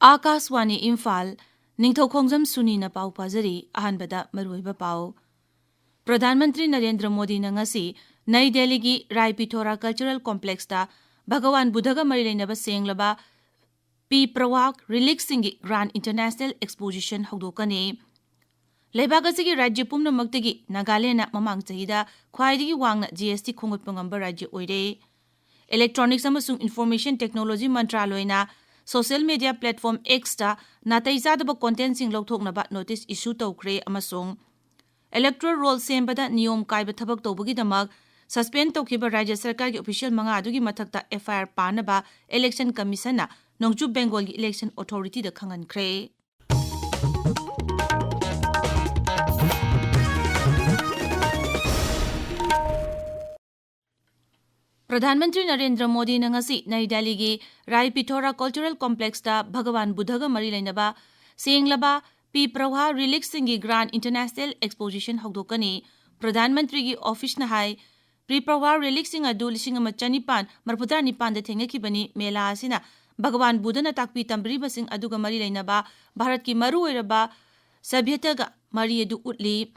Akaswani Imphal Ningthoukhongjam Suni na pau pazari ahanbada maruiba pau. Pradhan Mantri Narendra Modi na ngasi Nai Delhi gi Rai Pithora Cultural Complex ta Bhagawan Buddha ga mari lainaba senglaba P Prawak Relic Singi Grand International Exposition hawdokani. Leibak asigi rajya pumnamakdagi Nagaland na mamang chahida khwaidagi wangna GST khongutpa ngamba rajya oire. Electronics amasung Information Technology Mantraloy na Social Media Platform X ta natai zadaba content sing lawthoknaba notice issue tawkhre amasung Electoral Roll sembada niyom kaiba thabak tawbagidamak suspend tawkhiba Rajya Sarkar gi official manga adugi mathakta FIR panaba Election Commission na Nongchu Bengal gi Election Authority da khangankhre. Pradhan Mantri Narendra Modi na ngasi Nai Delhi gi Rai Pithora Cultural Complex ta Bhagawan Buddha ga mari lainaba senglaba P Prawha Relic Singi Grand International Exposition hawdokani. Pradhan Mantri gi office na hai P Prawha Relic Sing adu 1959 da thengakibani mela asina Bhagawan Buddha na takpi tambriba sing aduga mari lainaba Bharat ki maru oiraba sabhyata ga mari adu utli.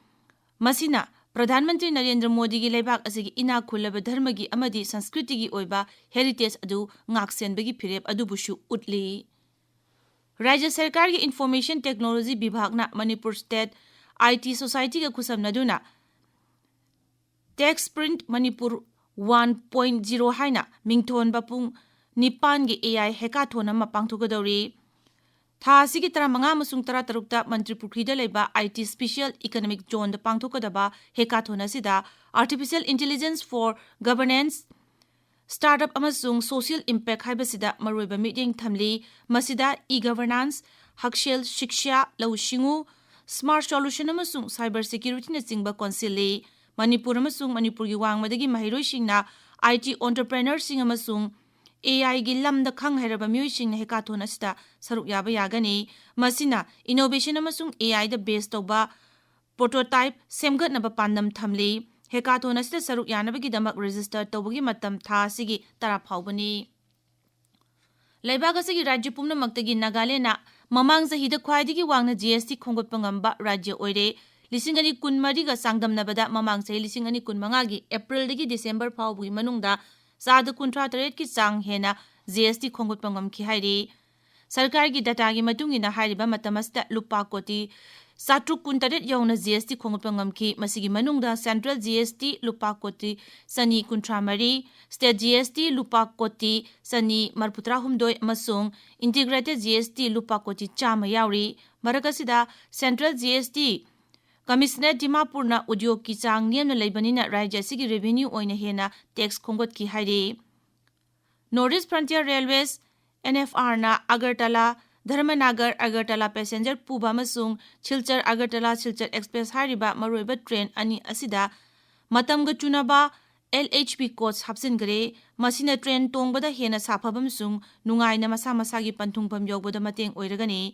Masina Pradhan Mantri Narendra Modi gi leibak asigi ina khulaba dharma gi amadi sanskriti gi oiba heritage adu ngaksenbagi phirep adu bushu utli. Rajya Sarkar gi Information Technology Bibhag na Manipur State IT Society ga khusamnaduna Text Print Manipur 1.0 haina mingthon bapung nipan gi AI hackathon ama pangthogadori. Tha asigi tara manga masung tara tarukta Mantri Pukrida leba IT Special Economic Zone da pangthokadaba hackathon asida Artificial Intelligence for Governance Startup amasung Social Impact haibasida maruiba meeting thamli masida e-governance Hakshel Shiksha Laushingu Smart Solution amasung Cyber Security na singba konsili Manipur amasung Manipur gi wangmadagi mahiroi singna IT entrepreneurs sing amasung AI gi lamda khang hairaba miyoi sing na hackathon asida saruk yaba yagani masina innovation amasung AI da base tawba prototype semgatnaba pandam thamli hackathon asida saruk yanabagi damak register tawbagi matam tha asigi tara phawbani. Leibak asigi rajya pumnamaktagi Nagaland na mamang chahida khwaidagi wangna GST khongotpa ngamba rajya oire. 2013 ga sangdamnabada mamang chahi 2015 gi April dagi December phawbagi manungda Sada kuntra taret ki sang hena GST khongutpa ngamki hairi. Sarkar gi data gi matungina hairiba matamasta lupa koti satruk kuntaret yauna GST khongutpa ngamki masigi manungda Central GST lupa koti sani kuntra mari, State GST lupa koti sani marputra humdoi masung Integrated GST lupa koti chama yauri. Marakasida Central GST Commissioner Dimapur na udyog ki chang niamna leibanina rajya sigi revenue oina hena tax khongot ki hairi. Northeast Frontier Railways NFR na Agartala Dharmanagar Agartala passenger puba masung Silchar Agartala Silchar Express hariba maroiba train ani asida matamga chunaba LHB coach hapsingre masina train tongbada hena saphabam sung nungaina masa masagi panthungpam yogbada mateng oiragani.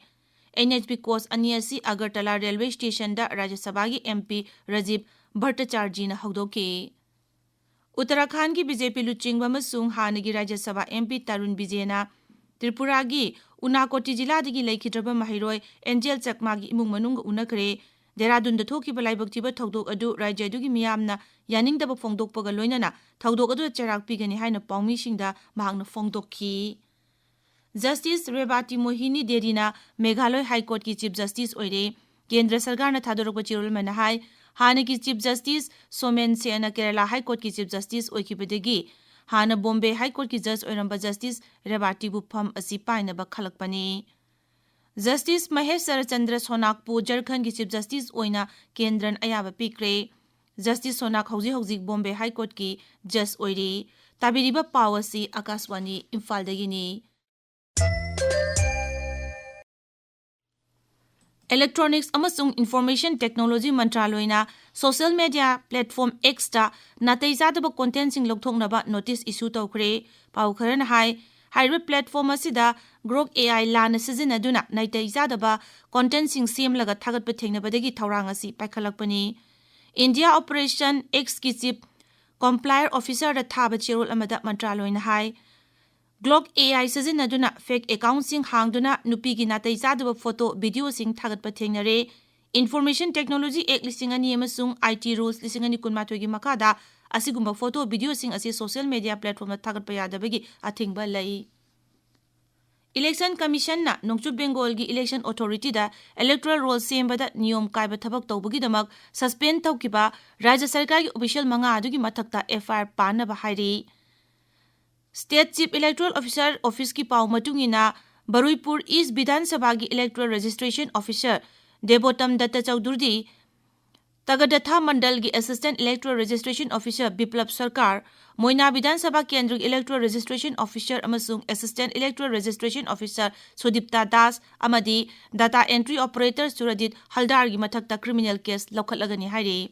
NHB coach ani asi Agartala Railway Station da Rajya Sabha gi MP Rajiv Bhattacharya na hawdoki. Uttarakhand gi BJP luchingba masung hanagi Rajya Sabha MP Tarun Vijay na Tripura gi Unakoti jila digi laikhidraba mahiroi Angel Chakma gi imung manung unakre Dehradun da thokiba laibak tiba thawdok adu rajya adu gi miyamna yaningdaba phongdokpaga loinana thawdok adu charak pigani haina pawmi singda mahangna phongdokhi. Justice Rebati Mohini Derina Meghalaya High Court ki Chief Justice oire Kendra Sarkar na thadorokpa chirol mana hai hana ki Chief Justice Somen Sena Kerala High Court ki Chief Justice oikibadagi hana Bombay High Court ki Judge oiramba Justice Rebati bu pham asi painaba khalakpani. Justice Mahesh Sarachandra Sonakpu Jharkhand ki Chief Justice oina Kendran ayaba pikre. Justice Sonak hauji Bombay High Court ki Judge oire tabiriba pawasi Akaswani Imphal dagini. Electronics amasung Information Technology Mantraloy na Social Media Platform X ta natai zadaba content sing lawthoknaba notice issue tawkhre. Pau kharan hai hybrid platform asida Grok AI lana sizinaduna natai zadaba content sing semlaga thagatpa thengnabadagi thaurang asi paikhalakpani. India Operation X ki Chief Complier Officer da thaba chirol amada Mantraloy na hai Glock AI sizinaduna fake account sing hangduna nupigi natai chadaba photo video sing thagatpa thengnare. Information Technology Act lisingani amasung IT rules lisingani kunmathoi makada asigumba photo video sing asi social media platform na thagatpa yadabagi athingba lai. Election Commission na Nongchut Bengal gi Election Authority da electoral roll sembada niyom kaiba thabak tawbagi damak suspend tawkiba Rajya Sarkar gi official manga adugi mathakta FIR panaba hairi. State Chief Electoral Officer Office ki pau matungina Baruipur East Bidhan Sabha gi Electoral Registration Officer Debotam Datta Chaudhuri Tagadatha Mandal gi Assistant Electoral Registration Officer Biplab Sarkar Moina Bidhan Sabha Kendra Electoral Registration Officer amasung Assistant Electoral Registration Officer Sudipta Das amadi Data Entry Operator Suradit Haldar gi mathakta criminal case laukhatlagani hairi.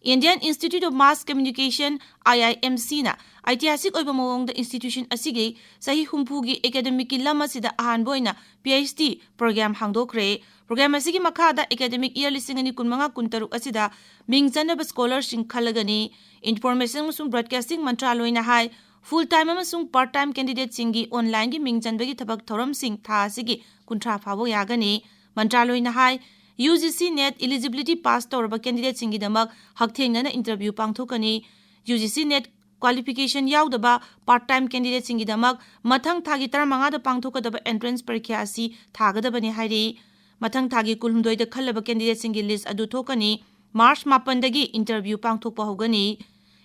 Indian Institute of Mass Communication IIMC na ऐतिहासिक ओइबा मवोंग institution asigi sahi humpugi academic ki lama sida ahanbo ina PhD program hangdokre. Program asigi makada academic year lisingani kunmanga kuntaruk asida mingchanaba scholars sing khalagani. Information musung broadcasting mantraloy na hai full time amasung part time candidate singi online gi mingchanbagi thabak thoram sing tha asigi kuntra phabo yagani. Mantraloy na hai UGC net eligibility pass tawraba candidate singi damak hakthengna interview pangthokani. UGC net qualification yaudaba part time candidate singi damak mathang thagi taramanga da pangthokadaba entrance parikya asi thagadabani hairi. Mathang thagi kulhumdoi da khallaba candidate singi list adu thokani. March 8 dagi interview pangthokpa hogani.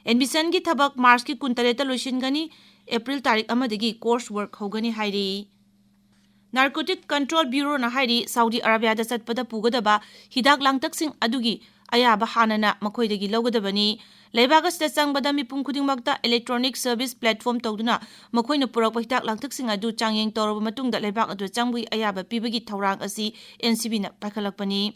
Admission gi thabak March ki 13 loishingani. April tarik amadagi course work hogani hairi. Narcotic Control Bureau na hairi Saudi Arabia da satpada pugadaba hidak langtak sing adugi ayaba hanana makoidagi logadabani. Leibagas da changbada mipum khudingmakta electronic service platform tawduna makoina purakpa hidak langtak sing adu changyeng tawraba matungda leibak adu changbui ayaba pibagi thaurang asi NCB na pakhalakpani.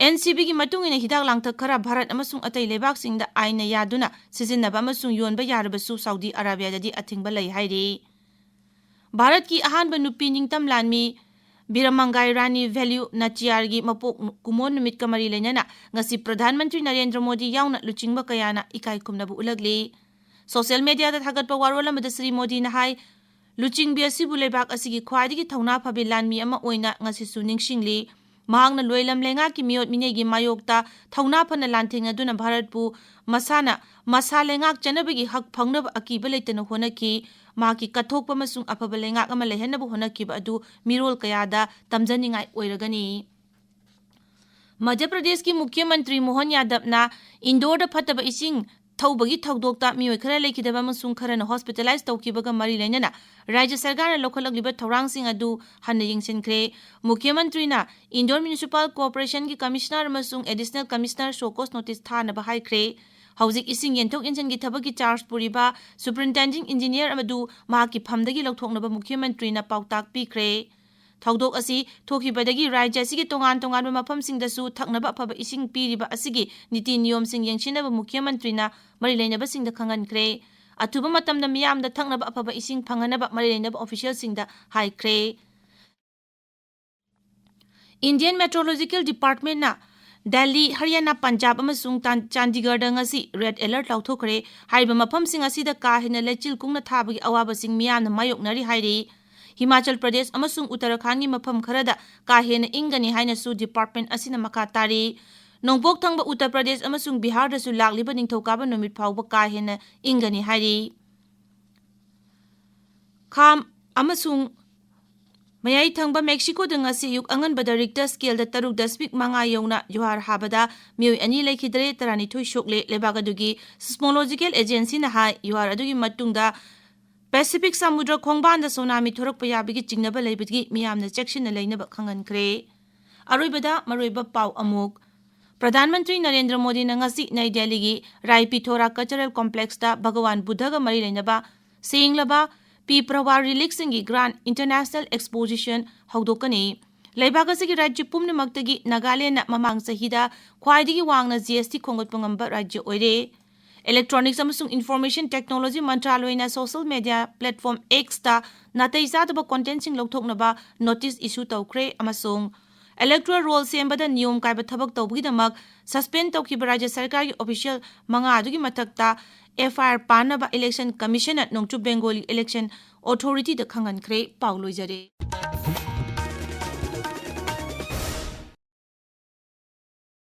NCB gi matungina hidak langtak khara Bharat amasung atai leibak singda aina yaduna sijinnaba amasung yonba yarabasu Saudi Arabia dadi athingba lai hairi. Bharat ki ahanba nupi ningtam lanmi Biramangai Rani Value Nachiyar gi mapok kumon numit kamari lenyana ngasi Pradhan Mantri Narendra Modi yauna luchingba kayana ikai kumnabu ulagli. Social media da thagatpa warola mada Sri Modi na hai luchingbi asibu lebak asigi khwaidigi thauna phabi lanmi ama oina ngasi su ningsingli. Mahangna loilam lenga ki miyot minegi mayokta thauna phana lanthing aduna Bharatpu masa lengak chanabagi hak phangnaba akiba leitana honaki. Maki kathokpa masung afaba lengak ama lehennabu honakiba adu mirol kayada tamjaningai oiragani. Madhya Pradesh ki Mukhyamantri Mohan Yadav na Indore da phataba ising thawbagi thawdokta mioi khara lekhidaba masung khara na hospitalize tawkibaga mari lenana Rajya Sarkar na lokhalagliba thawrang sing adu hanna yingsinkre. Mukhyamantri na Indore Municipal Corporation ki Commissioner masung Additional Commissioner Shokos notice thanaba haikre. Hauzik ising yenthok insan gi thabaki charge puriba Superintending Engineer amadu mahaki phamdagi lokthoknaba Mukhyamantri na pautak pikre. Thawdok asi thokibadagi rajya asigi tongan mafam singdasu thaknaba phaba ising piriba asigi niti niyom sing yengsinaba Mukhyamantri na mari leinaba singda khangankre. Athuba matamda miyamda thaknaba phaba ising phanganaba mari leinaba official singda haikre. Indian Meteorological Department na Delhi, Haryana, Punjab amasung Chandigarh da ngasi red alert lauthokre. Haiba mafam sing asida ka hena lechil kungna thabagi awaba sing miyamna mayoknari hairi. Himachal Pradesh amasung Uttarakhand gi mafam kharada ka hena ingani haina su department asina makha tari. Nongpok thangba Uttar Pradesh amasung Bihar da su lagliba ningthaukaba numit phawba ka hena ingani hairi. Kham amasung Mayai thangba Mexico da ngasi yuk anganbada Richter scale da taruk da speak manga yona johar habada mioi ani lekhidre tarani thoi shokle lebagadugi Seismological Agency na hai johar adugi matungda Pacific Samudra khongban da tsunami thorakpa yabigi chingnaba leibigi miyamna section na leinaba khangankre. Aroibada maroiba pau amuk Pradhan Mantri Narendra Modi na ngasi Nai Delhi gi Rai Pithora Cultural Complex da Bhagawan Buddha ga mari leinaba senglaba P. Prawar Relaxing Grand International Exposition Haudokani. Laibagasi Rajya Pumnamaktagi Nagaland na mamang sahida Khwaidigi wangna GST Kongot Rajya Oire. Electronics amasung Information Technology Mantraloy na social media platform X ta natay sa content sing lokthoknaba notice issue tawkre amasung electoral roll सेमबदा नियम कायबा थबक तौबगीदमक suspend तौखिबा राज्य सरकार की official मंगा अदुगी मथक्ता FIR पानबा इलेक्शन कमीशन नोंचुब बेंगोली इलेक्शन अथॉरिटी द खंगनख्रे पाउ लोइजरे।